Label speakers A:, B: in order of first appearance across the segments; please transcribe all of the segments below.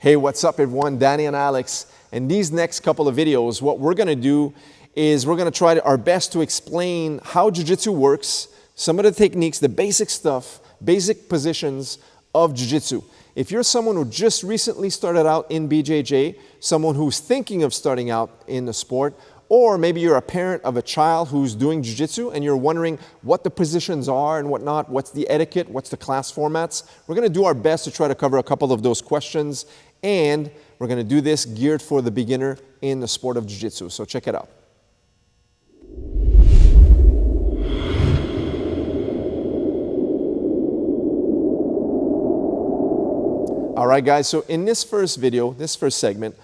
A: Hey, what's up everyone? Danny and Alex. In these next couple of videos, what we're gonna do is we're gonna try our best to explain how Jiu-Jitsu works, some of the techniques, the basic stuff, basic positions of Jiu-Jitsu. If you're someone who just recently started out in BJJ, someone who's thinking of starting out in the sport, or maybe you're a parent of a child who's doing Jiu-Jitsu and you're wondering what the positions are and whatnot, what's the etiquette, what's the class formats, we're gonna do our best to try to cover a couple of those questions, and we're gonna do this geared for the beginner in the sport of Jiu-Jitsu. So check it out. All right, guys, so in this first video, this first segment,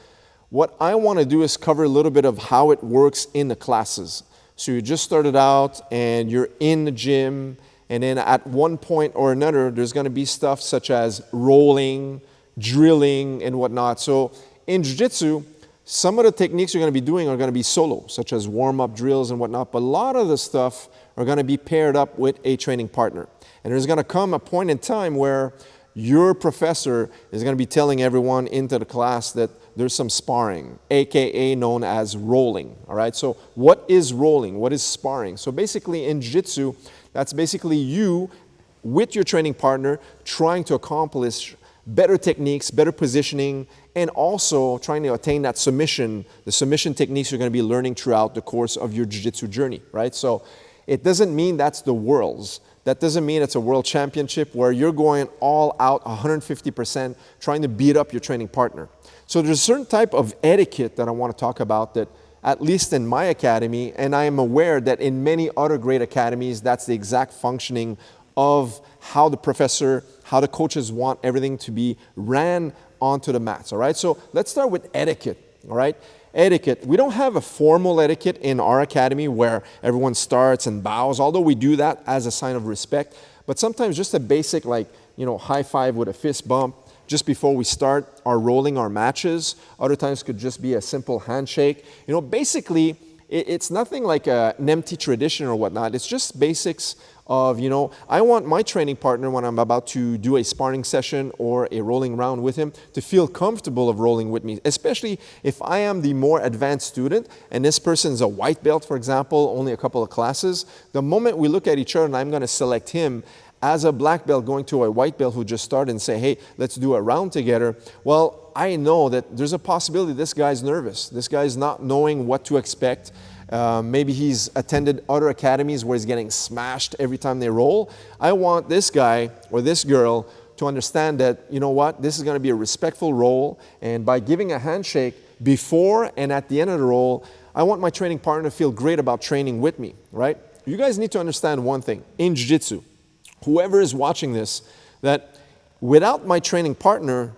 A: what I want to do is cover a little bit of how it works in the classes. So you just started out and you're in the gym, and then at one point or another, there's going to be stuff such as rolling, drilling, and whatnot. So in Jiu-Jitsu, some of the techniques you're going to be doing are going to be solo, such as warm-up drills and whatnot, but a lot of the stuff are going to be paired up with a training partner. And there's going to come a point in time where your professor is going to be telling everyone into the class that there's some sparring, aka known as rolling. All right, so what is rolling? What is sparring? So basically in Jiu-Jitsu, that's basically you with your training partner trying to accomplish better techniques, better positioning, and also trying to attain that submission, the submission techniques you're going to be learning throughout the course of your Jiu-Jitsu journey, right? So it doesn't mean that's the worlds. That doesn't mean it's a world championship where you're going all out 150% trying to beat up your training partner. So there's a certain type of etiquette that I want to talk about that, at least in my academy, and I am aware that in many other great academies, that's the exact functioning of how the professor, how the coaches want everything to be ran onto the mats, all right? So let's start with etiquette, all right? Etiquette. We don't have a formal etiquette in our academy where everyone starts and bows, although we do that as a sign of respect. But sometimes just a basic, like, high five with a fist bump just before we start our rolling our matches. Other times could just be a simple handshake. Basically, it's nothing like an empty tradition or whatnot. It's just basics of, I want my training partner when I'm about to do a sparring session or a rolling round with him to feel comfortable of rolling with me, especially if I am the more advanced student and this person's a white belt, for example, only a couple of classes. The moment we look at each other and I'm going to select him as a black belt going to a white belt who just started and say, hey, let's do a round together. Well, I know that there's a possibility this guy's nervous. This guy's not knowing what to expect. Maybe he's attended other academies where he's getting smashed every time they roll. I want this guy or this girl to understand that, this is going to be a respectful roll. And by giving a handshake before and at the end of the roll, I want my training partner to feel great about training with me, right? You guys need to understand one thing. In Jiu-Jitsu, whoever is watching this, that without my training partner,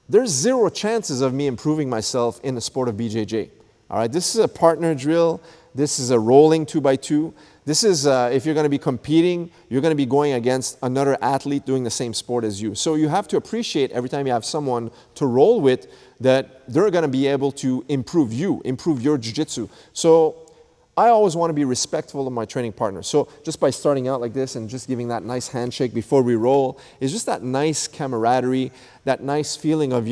A: there's zero chances of me improving myself in the sport of BJJ. All right, this is a partner drill. This is a rolling 2x2. This is, if you're going to be competing, you're going to be going against another athlete doing the same sport as you. So you have to appreciate every time you have someone to roll with that they're going to be able to improve you, improve your jiu-jitsu. So I always want to be respectful of my training partner. So just by starting out like this and just giving that nice handshake before we roll is just that nice camaraderie, that nice feeling of,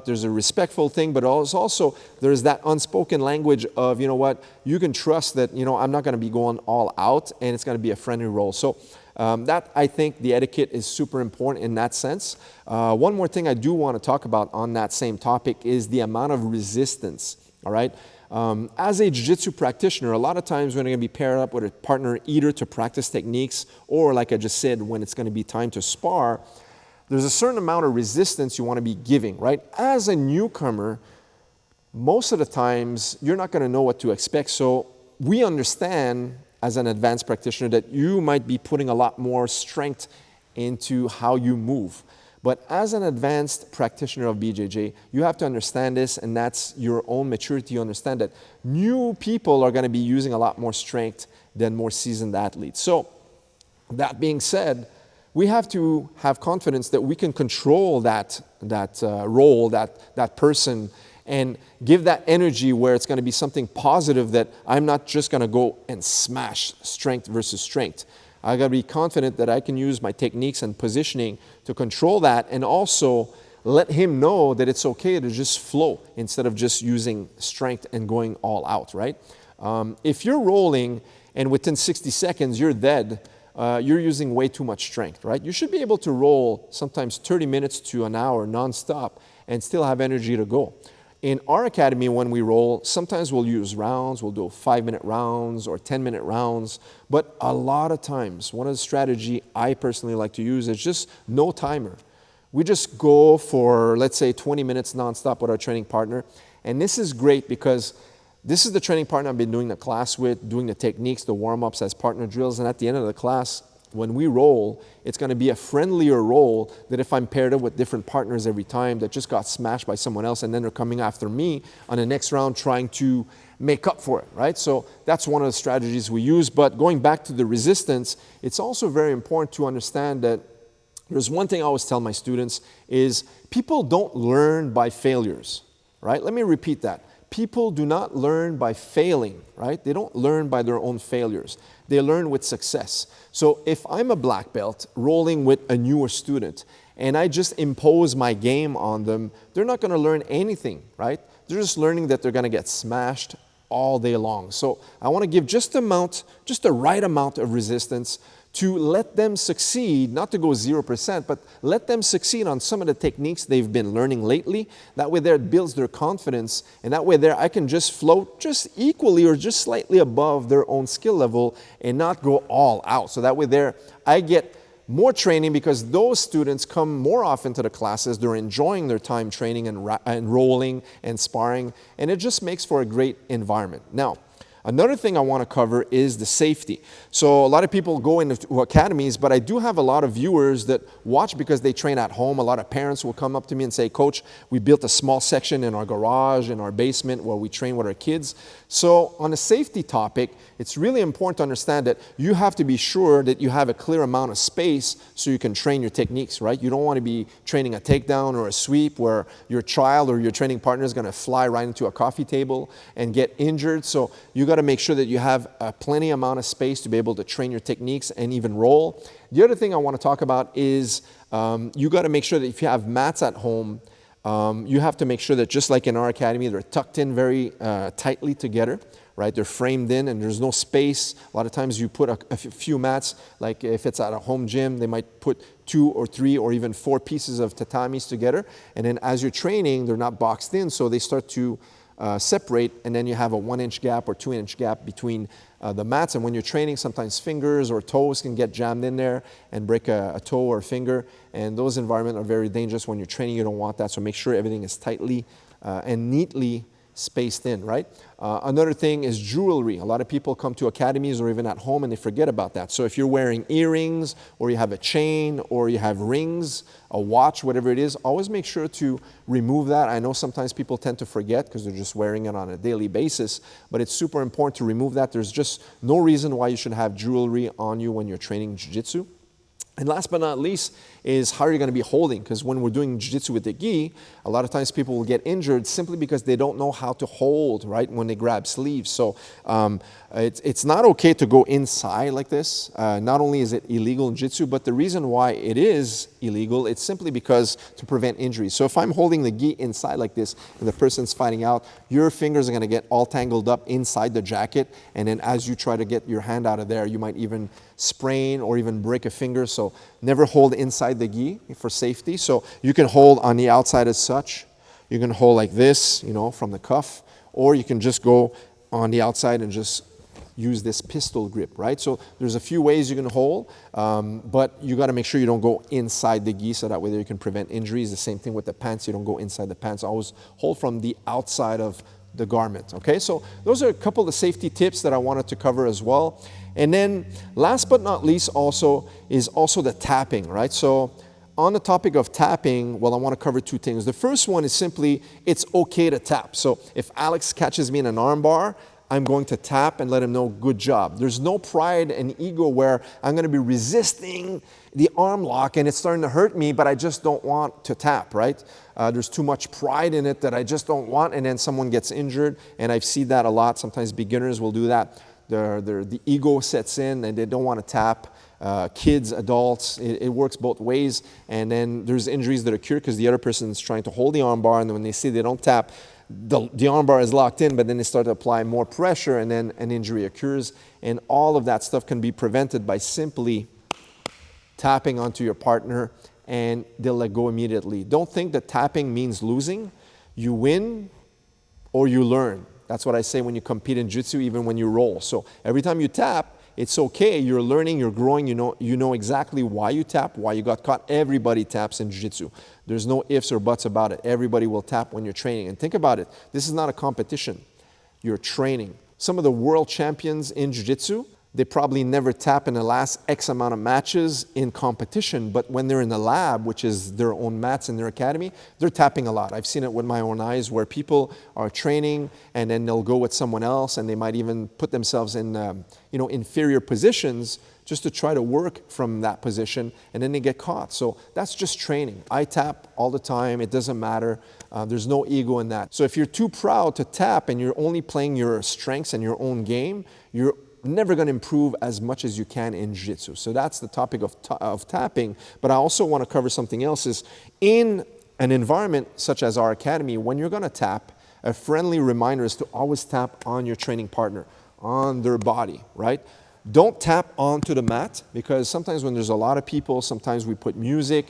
A: there's a respectful thing, but also there's that unspoken language of, you can trust that, I'm not going to be going all out and it's going to be a friendly roll. So that, I think, the etiquette is super important in that sense. One more thing I do want to talk about on that same topic is the amount of resistance, all right? As a jiu-jitsu practitioner, a lot of times we're going to be paired up with a partner either to practice techniques or, like I just said, when it's going to be time to spar, there's a certain amount of resistance you want to be giving, right? As a newcomer, most of the times you're not going to know what to expect. So we understand as an advanced practitioner that you might be putting a lot more strength into how you move. But as an advanced practitioner of BJJ, you have to understand this, and that's your own maturity. You understand that new people are going to be using a lot more strength than more seasoned athletes. So that being said, we have to have confidence that we can control that role, that person, and give that energy where it's going to be something positive, that I'm not just going to go and smash strength versus strength. I got to be confident that I can use my techniques and positioning to control that, and also let him know that it's okay to just flow instead of just using strength and going all out, right? If you're rolling and within 60 seconds you're dead, you're using way too much strength, right? You should be able to roll sometimes 30 minutes to an hour nonstop and still have energy to go. In our academy, when we roll, sometimes we'll use rounds. We'll do 5-minute rounds or 10-minute rounds. But a lot of times, one of the strategies I personally like to use is just no timer. We just go for, let's say, 20 minutes nonstop with our training partner. And this is great because this is the training partner I've been doing the class with, doing the techniques, the warm-ups as partner drills. And at the end of the class, when we roll, it's going to be a friendlier roll than if I'm paired up with different partners every time that just got smashed by someone else and then they're coming after me on the next round trying to make up for it, right? So that's one of the strategies we use. But going back to the resistance, it's also very important to understand that there's one thing I always tell my students is people don't learn by failures, right? Let me repeat that. People do not learn by failing, right? They don't learn by their own failures. They learn with success. So if I'm a black belt rolling with a newer student and I just impose my game on them, they're not going to learn anything, right? They're just learning that they're going to get smashed all day long. So I want to give just the right amount of resistance to let them succeed, not to go 0%, but let them succeed on some of the techniques they've been learning lately. That way there it builds their confidence, and that way there I can just float just equally or just slightly above their own skill level and not go all out. So that way there I get more training because those students come more often to the classes. They're enjoying their time training and rolling and sparring, and it just makes for a great environment. Now, another thing I want to cover is the safety. So a lot of people go into academies, but I do have a lot of viewers that watch because they train at home. A lot of parents will come up to me and say, Coach, we built a small section in our garage, in our basement where we train with our kids. So on the safety topic, it's really important to understand that you have to be sure that you have a clear amount of space so you can train your techniques, right? You don't want to be training a takedown or a sweep where your child or your training partner is going to fly right into a coffee table and get injured. So you got to make sure that you have a plenty amount of space to be able to train your techniques and even roll. The other thing I want to talk about is you got to make sure that if you have mats at home, you have to make sure that just like in our academy, they're tucked in very tightly together, right? They're framed in and there's no space. A lot of times you put a few mats, like if it's at a home gym, they might put 2 or 3 or even 4 pieces of tatamis together. And then as you're training, they're not boxed in, so they start to separate, and then you have a 1-inch gap or 2-inch gap between the mats. And when you're training, sometimes fingers or toes can get jammed in there and break a toe or a finger. And those environments are very dangerous. When you're training, you don't want that. So make sure everything is tightly and neatly spaced in, right? Another thing is jewelry. A lot of people come to academies or even at home and they forget about that. So if you're wearing earrings or you have a chain or you have rings, a watch, whatever it is, always make sure to remove that. I know sometimes people tend to forget because they're just wearing it on a daily basis, but it's super important to remove that. There's just no reason why you should have jewelry on you when you're training jiu-jitsu. And last but not least is how you're going to be holding, because when we're doing jiu-jitsu with the gi, a lot of times people will get injured simply because they don't know how to hold, right, when they grab sleeves. So it's not okay to go inside like this. Not only is it illegal in jiu-jitsu, but the reason why it is illegal, it's simply because to prevent injuries. So if I'm holding the gi inside like this and the person's fighting out, your fingers are going to get all tangled up inside the jacket, and then as you try to get your hand out of there, you might even sprain or even break a finger. So never hold inside the gi for safety. So you can hold on the outside as such. You can hold like this, you know, from the cuff, or you can just go on the outside and just use this pistol grip, right? So there's a few ways you can hold, but you got to make sure you don't go inside the gi so that way you can prevent injuries. The same thing with the pants. You don't go inside the pants. Always hold from the outside of the garment, okay? So those are a couple of safety tips that I wanted to cover as well. And then last but not least also is also the tapping, right? So on the topic of tapping, well, I want to cover 2 things. The first one is simply it's okay to tap. So if Alex catches me in an arm bar, I'm going to tap and let him know, good job. There's no pride and ego where I'm going to be resisting the arm lock and it's starting to hurt me, but I just don't want to tap, right? There's too much pride in it that I just don't want, and then someone gets injured, and I've seen that a lot. Sometimes beginners will do that. The ego sets in and they don't want to tap. kids, adults. It works both ways. And then there's injuries that occur because the other person is trying to hold the arm bar, and then when they see they don't tap, the arm bar is locked in, but then they start to apply more pressure, and then an injury occurs. And all of that stuff can be prevented by simply tapping onto your partner, and they'll let go immediately. Don't think that tapping means losing. You win or you learn. That's what I say when you compete in jiu-jitsu, even when you roll. So every time you tap, it's okay. You're learning, you're growing. You know exactly why you tap, why you got caught. Everybody taps in jiu-jitsu. There's no ifs or buts about it. Everybody will tap when you're training. And think about it. This is not a competition. You're training. Some of the world champions in jiu-jitsu, they probably never tap in the last X amount of matches in competition, but when they're in the lab, which is their own mats in their academy, they're tapping a lot. I've seen it with my own eyes where people are training and then they'll go with someone else, and they might even put themselves in inferior positions just to try to work from that position, and then they get caught. So that's just training. I tap all the time. It doesn't matter. There's no ego in that. So if you're too proud to tap and you're only playing your strengths and your own game, you're never going to improve as much as you can in jiu-jitsu. So that's the topic of tapping. But I also want to cover something else is in an environment such as our academy, when you're going to tap, a friendly reminder is to always tap on your training partner, on their body, right? Don't tap onto the mat, because sometimes when there's a lot of people, sometimes we put music.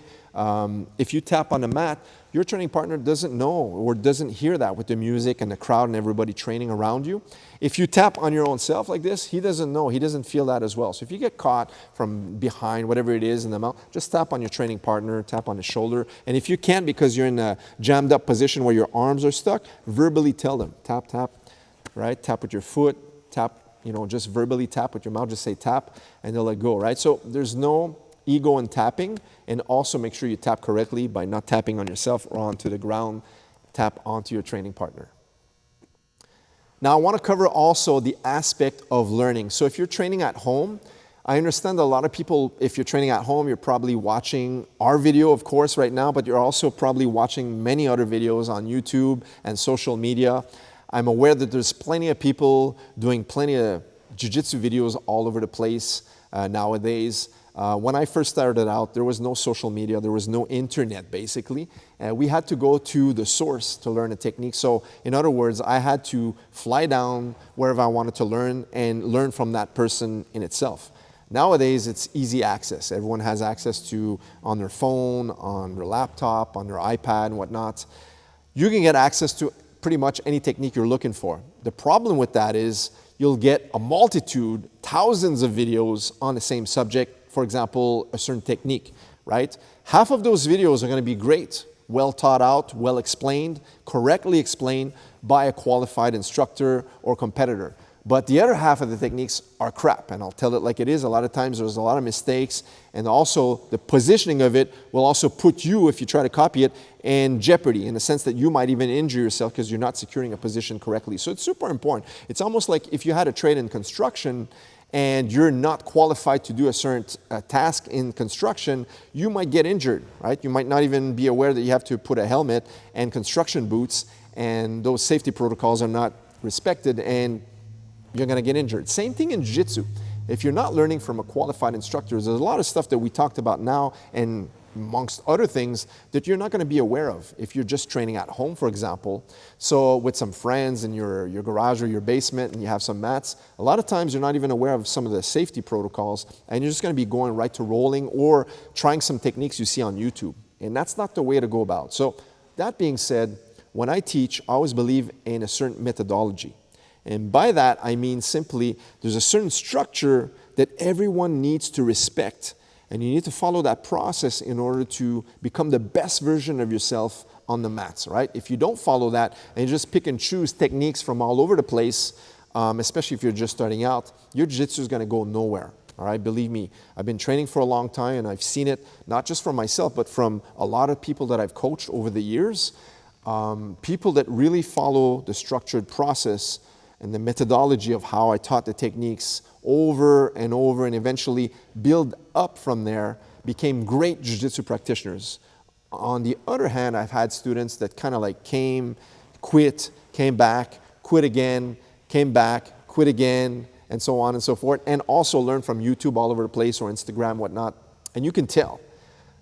A: If you tap on the mat, your training partner doesn't know or doesn't hear that with the music and the crowd and everybody training around you. If you tap on your own self like this, he doesn't know, he doesn't feel that as well. So if you get caught from behind, whatever it is in the mouth, just tap on your training partner, tap on the shoulder. And if you can't because you're in a jammed up position where your arms are stuck, verbally tell them, tap, tap, right? Tap with your foot, tap, just verbally tap with your mouth, just say tap, and they'll let go, right? So there's no ego in tapping, and also make sure you tap correctly by not tapping on yourself or onto the ground. Tap onto your training partner. Now I want to cover also the aspect of learning. So if you're training at home, I understand that a lot of people, if you're training at home, you're probably watching our video, of course, right now, but you're also probably watching many other videos on YouTube and social media. I'm aware that there's plenty of people doing plenty of jiu-jitsu videos all over the place nowadays. When I first started out, there was no social media, there was no internet basically. We had to go to the source to learn a technique. So in other words, I had to fly down wherever I wanted to learn and learn from that person in itself. Nowadays, it's easy access. Everyone has access to on their phone, on their laptop, on their iPad and whatnot. You can get access to pretty much any technique you're looking for. The problem with that is you'll get a multitude, thousands of videos on the same subject. For example, a certain technique, right? Half of those videos are going to be great, well thought out, well explained, correctly explained by a qualified instructor or competitor. But the other half of the techniques are crap, and I'll tell it like it is. A lot of times there's a lot of mistakes, and also the positioning of it will also put you, if you try to copy it, in jeopardy in the sense that you might even injure yourself because you're not securing a position correctly. So it's super important. It's almost like if you had a trade in construction and you're not qualified to do a certain task in construction, you might get injured, right? You might not even be aware that you have to put a helmet and construction boots, and those safety protocols are not respected, and you're going to get injured. Same thing in jiu-jitsu. If you're not learning from a qualified instructor, there's a lot of stuff that we talked about now, and amongst other things that you're not going to be aware of if you're just training at home, for example. So with some friends in your garage or your basement and you have some mats, a lot of times you're not even aware of some of the safety protocols, and you're just going to be going right to rolling or trying some techniques you see on YouTube. And that's not the way to go about. So that being said, when I teach, I always believe in a certain methodology. And by that, I mean simply there's a certain structure that everyone needs to respect. And you need to follow that process in order to become the best version of yourself on the mats, right? If you don't follow that and you just pick and choose techniques from all over the place, especially if you're just starting out, your jiu-jitsu is going to go nowhere, all right? Believe me, I've been training for a long time, and I've seen it not just from myself, but from a lot of people that I've coached over the years. People that really follow the structured process and the methodology of how I taught the techniques over and over, and eventually build up from there, became great jiu-jitsu practitioners. On the other hand, I've had students that kind of like came, quit, came back, quit again, came back, quit again, and so on and so forth, and also learn from YouTube all over the place or Instagram, whatnot. And you can tell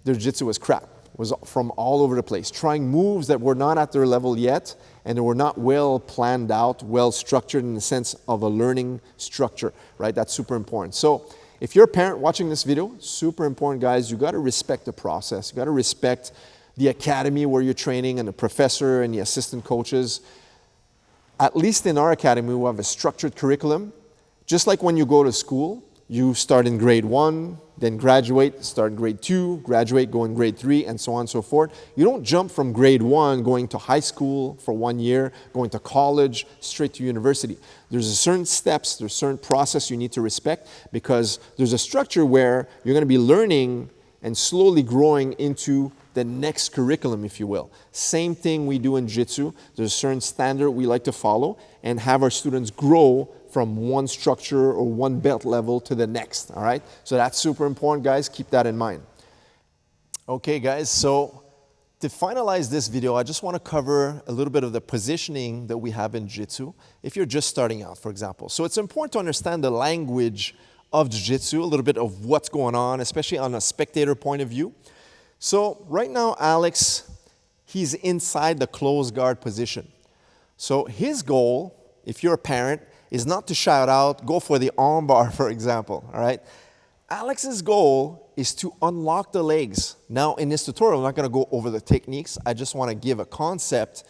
A: their jiu-jitsu was crap, was from all over the place, trying moves that were not at their level yet, and they were not well planned out, well structured in the sense of a learning structure, right? That's super important. So if you're a parent watching this video, super important, guys, you got to respect the process. You got to respect the academy where you're training and the professor and the assistant coaches. At least in our academy, we have a structured curriculum. Just like when you go to school, you start in grade 1, then graduate, start in grade 2, graduate, go in grade 3, and so on and so forth. You don't jump from grade 1 going to high school for 1 year, going to college, straight to university. There's a certain steps, there's a certain process you need to respect, because there's a structure where you're going to be learning and slowly growing into the next curriculum, if you will. Same thing we do in Jiu-Jitsu. There's a certain standard we like to follow and have our students grow from one structure or one belt level to the next, all right? So that's super important, guys. Keep that in mind. Okay, guys, so to finalize this video, I just want to cover a little bit of the positioning that we have in Jiu-Jitsu if you're just starting out, for example. So it's important to understand the language of Jiu-Jitsu, a little bit of what's going on, especially on a spectator point of view. So right now, Alex, he's inside the closed guard position. So his goal, if you're a parent, is not to shout out, go for the arm bar, for example, all right? Alex's goal is to unlock the legs. Now, in this tutorial, I'm not gonna go over the techniques. I just wanna give a concept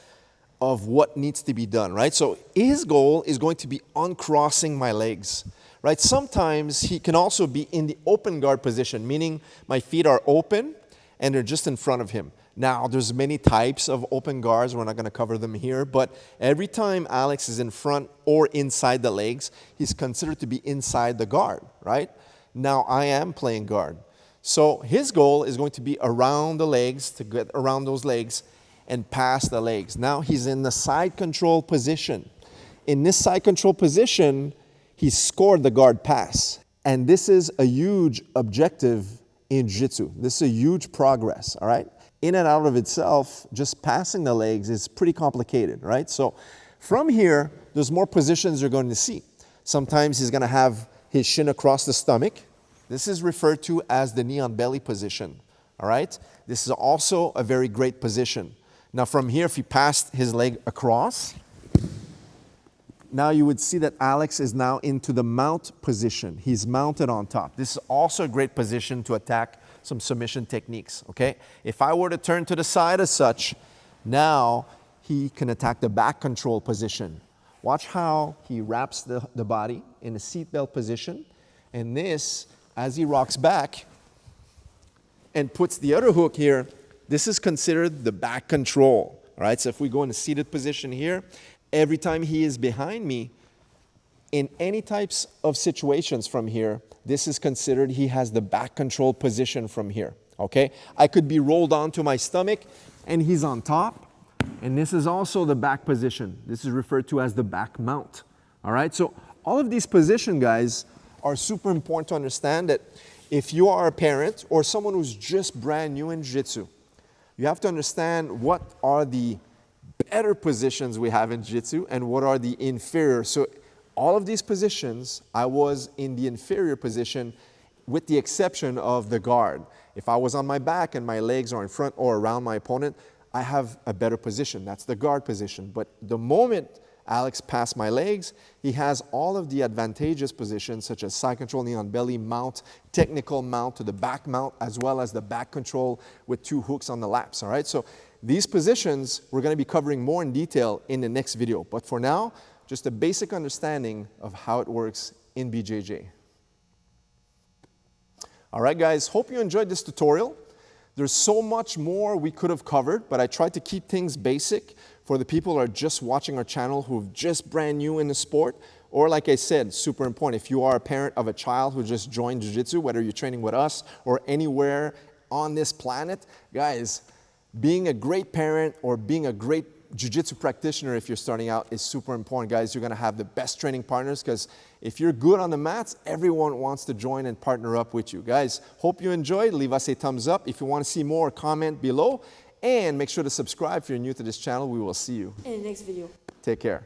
A: of what needs to be done, right? So his goal is going to be uncrossing my legs, right? Sometimes he can also be in the open guard position, meaning my feet are open and they're just in front of him. Now, there's many types of open guards. We're not going to cover them here, but every time Alex is in front or inside the legs, he's considered to be inside the guard, right? Now, I am playing guard. So his goal is going to be around the legs, to get around those legs and past the legs. Now, he's in the side control position. In this side control position, he scored the guard pass. And this is a huge objective in Jiu-Jitsu. This is a huge progress, all right? In and out of itself, just passing the legs is pretty complicated, right? So from here, there's more positions you're going to see. Sometimes he's going to have his shin across the stomach. This is referred to as the knee on belly position, all right? This is also a very great position. Now from here, if he passed his leg across, now you would see that Alex is now into the mount position. He's mounted on top. This is also a great position to attack some submission techniques, okay? If I were to turn to the side as such, now he can attack the back control position. Watch how he wraps the body in a seatbelt position, and this, as he rocks back and puts the other hook here, this is considered the back control, all right? So if we go in a seated position here, every time he is behind me, in any types of situations from here, this is considered he has the back control position from here, okay? I could be rolled onto my stomach and he's on top, and this is also the back position. This is referred to as the back mount, all right? So all of these positions, guys, are super important to understand that if you are a parent or someone who's just brand new in Jiu-Jitsu, you have to understand what are the better positions we have in Jiu-Jitsu and what are the inferior. So all of these positions, I was in the inferior position with the exception of the guard. If I was on my back and my legs are in front or around my opponent, I have a better position. That's the guard position. But the moment Alex passed my legs, he has all of the advantageous positions such as side control, knee on belly, mount, technical mount to the back mount, as well as the back control with 2 hooks on the laps, all right? So these positions, we're going to be covering more in detail in the next video. But for now, just a basic understanding of how it works in BJJ. All right, guys, hope you enjoyed this tutorial. There's so much more we could have covered, but I tried to keep things basic for the people who are just watching our channel who've just brand new in the sport. Or like I said, super important, if you are a parent of a child who just joined Jiu-Jitsu, whether you're training with us or anywhere on this planet, guys, being a great parent or being a great Jiu-Jitsu practitioner if you're starting out is super important, guys. You're going to have the best training partners because if you're good on the mats, everyone wants to join and partner up with you. Guys, hope you enjoyed. Leave us a thumbs up. If you want to see more, comment below. And make sure to subscribe if you're new to this channel. We will see you
B: in the next video.
A: Take care.